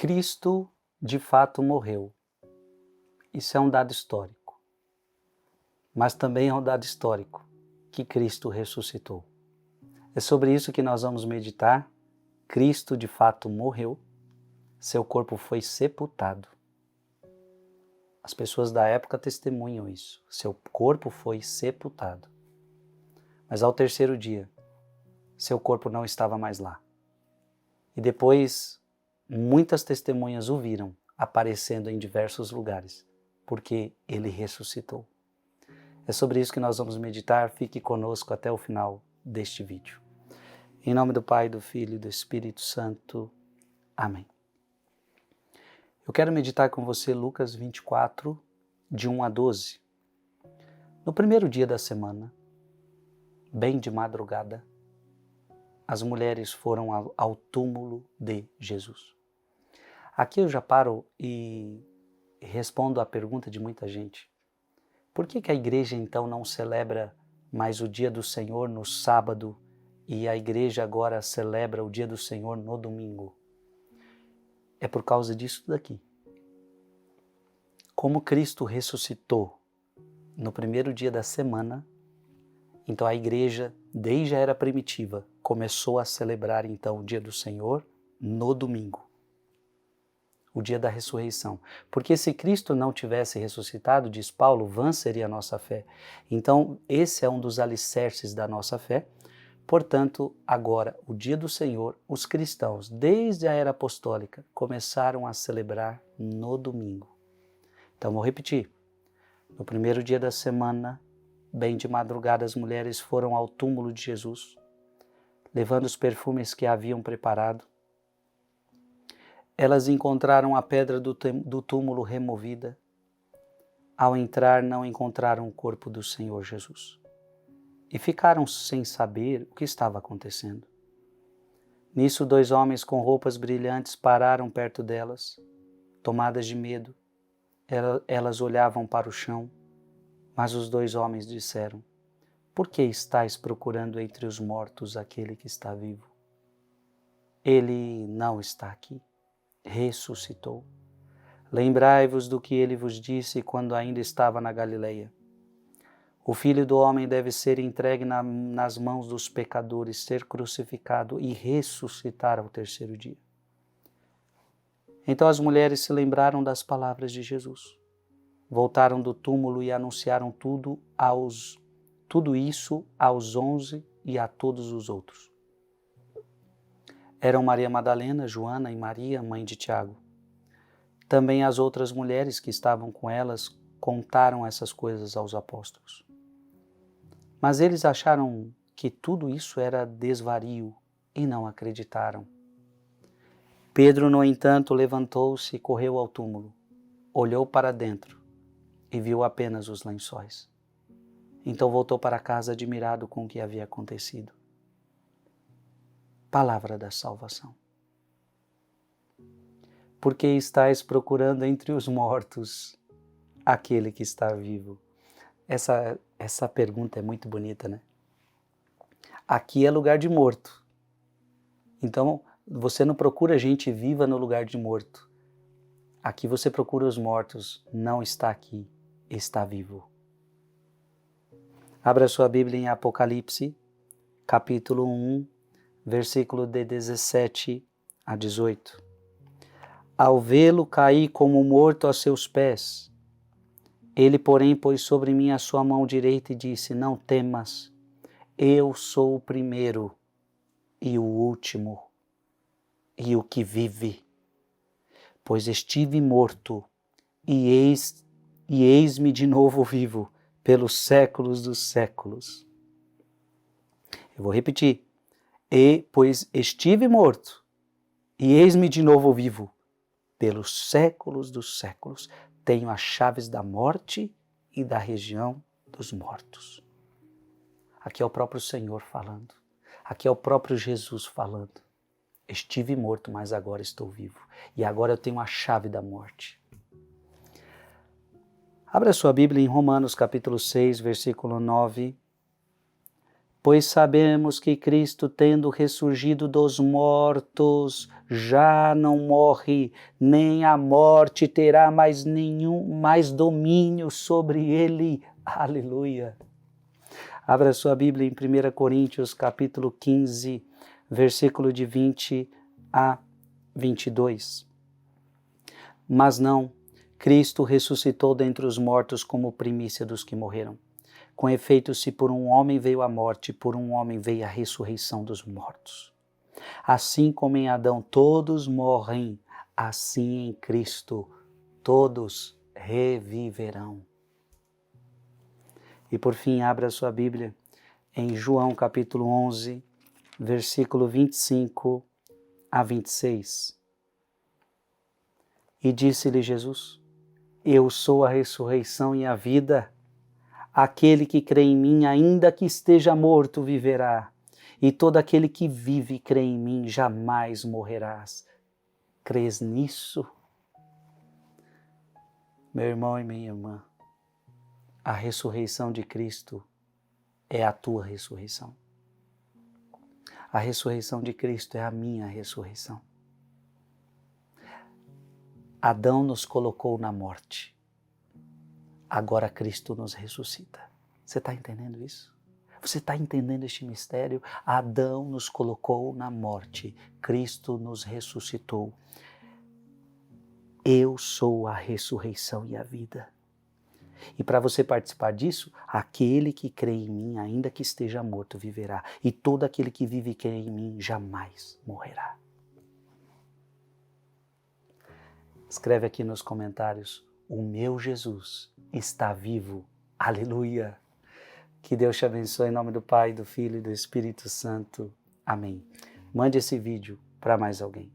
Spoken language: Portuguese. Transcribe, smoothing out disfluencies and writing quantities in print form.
Cristo de fato morreu. Isso é um dado histórico. Mas também é um dado histórico que Cristo ressuscitou. É sobre isso que nós vamos meditar. Cristo de fato morreu, seu corpo foi sepultado. As pessoas da época testemunham isso. Seu corpo foi sepultado. Mas ao terceiro dia, seu corpo não estava mais lá. E depois, muitas testemunhas o viram aparecendo em diversos lugares, porque ele ressuscitou. É sobre isso que nós vamos meditar. Fique conosco até o final deste vídeo. Em nome do Pai, do Filho e do Espírito Santo. Amém. Eu quero meditar com você Lucas 24, de 1 a 12. No primeiro dia da semana, bem de madrugada, as mulheres foram ao túmulo de Jesus. Aqui eu já paro e respondo à pergunta de muita gente. Por que a igreja então não celebra mais o dia do Senhor no sábado e a igreja agora celebra o dia do Senhor no domingo? É por causa disso daqui. Como Cristo ressuscitou no primeiro dia da semana, então a igreja, desde a era primitiva, começou a celebrar então o dia do Senhor no domingo, o dia da ressurreição. Porque se Cristo não tivesse ressuscitado, diz Paulo, vã seria a nossa fé. Então esse é um dos alicerces da nossa fé. Portanto, agora, o dia do Senhor, os cristãos, desde a era apostólica, começaram a celebrar no domingo. Então, vou repetir. No primeiro dia da semana, bem de madrugada, as mulheres foram ao túmulo de Jesus, levando os perfumes que haviam preparado. Elas encontraram a pedra do túmulo removida. Ao entrar, não encontraram o corpo do Senhor Jesus. E ficaram sem saber o que estava acontecendo. Nisso, 2 homens com roupas brilhantes pararam perto delas, tomadas de medo. Elas olhavam para o chão, mas os 2 homens disseram: por que estáis procurando entre os mortos aquele que está vivo? Ele não está aqui, ressuscitou. Lembrai-vos do que ele vos disse quando ainda estava na Galileia. O Filho do Homem deve ser entregue nas mãos dos pecadores, ser crucificado e ressuscitar ao terceiro dia. Então as mulheres se lembraram das palavras de Jesus. Voltaram do túmulo e anunciaram tudo isso aos 11 e a todos os outros. Eram Maria Madalena, Joana e Maria, mãe de Tiago. Também as outras mulheres que estavam com elas contaram essas coisas aos apóstolos. Mas eles acharam que tudo isso era desvario e não acreditaram. Pedro, no entanto, levantou-se e correu ao túmulo, olhou para dentro e viu apenas os lençóis. Então voltou para casa admirado com o que havia acontecido. Palavra da salvação. Por que estáis procurando entre os mortos aquele que está vivo? Essa pergunta é muito bonita, né? Aqui é lugar de morto. Então, você não procura gente viva no lugar de morto. Aqui você procura os mortos. Não está aqui, está vivo. Abra sua Bíblia em Apocalipse, capítulo 1, versículo de 17 a 18. Ao vê-lo, caí como morto aos seus pés. Ele, porém, pôs sobre mim a sua mão direita e disse: não temas, eu sou o primeiro e o último e o que vive. Pois estive morto e eis-me de novo vivo pelos séculos dos séculos. Eu vou repetir. Pois estive morto e eis-me de novo vivo pelos séculos dos séculos. Tenho as chaves da morte e da região dos mortos. Aqui é o próprio Senhor falando. Aqui é o próprio Jesus falando. Estive morto, mas agora estou vivo. E agora eu tenho a chave da morte. Abra sua Bíblia em Romanos capítulo 6, versículo 9. Pois sabemos que Cristo, tendo ressurgido dos mortos, já não morre, nem a morte terá mais domínio sobre ele. Aleluia! Abra sua Bíblia em 1 Coríntios, capítulo 15, versículo de 20 a 22. Mas não, Cristo ressuscitou dentre os mortos como primícia dos que morreram. Com efeito, se por um homem veio a morte, por um homem veio a ressurreição dos mortos. Assim como em Adão todos morrem, assim em Cristo todos reviverão. E por fim, abra sua Bíblia em João capítulo 11, versículo 25 a 26. E disse-lhe Jesus: Eu sou a ressurreição e a vida. Aquele que crê em mim, ainda que esteja morto, viverá. E todo aquele que vive e crê em mim, jamais morrerás. Crês nisso? Meu irmão e minha irmã, a ressurreição de Cristo é a tua ressurreição. A ressurreição de Cristo é a minha ressurreição. Adão nos colocou na morte. Agora Cristo nos ressuscita. Você está entendendo isso? Você está entendendo este mistério? Adão nos colocou na morte. Cristo nos ressuscitou. Eu sou a ressurreição e a vida. E para você participar disso, aquele que crê em mim, ainda que esteja morto, viverá. E todo aquele que vive e crê em mim, jamais morrerá. Escreve aqui nos comentários: o meu Jesus está vivo. Aleluia! Que Deus te abençoe em nome do Pai, do Filho e do Espírito Santo. Amém. Mande esse vídeo para mais alguém.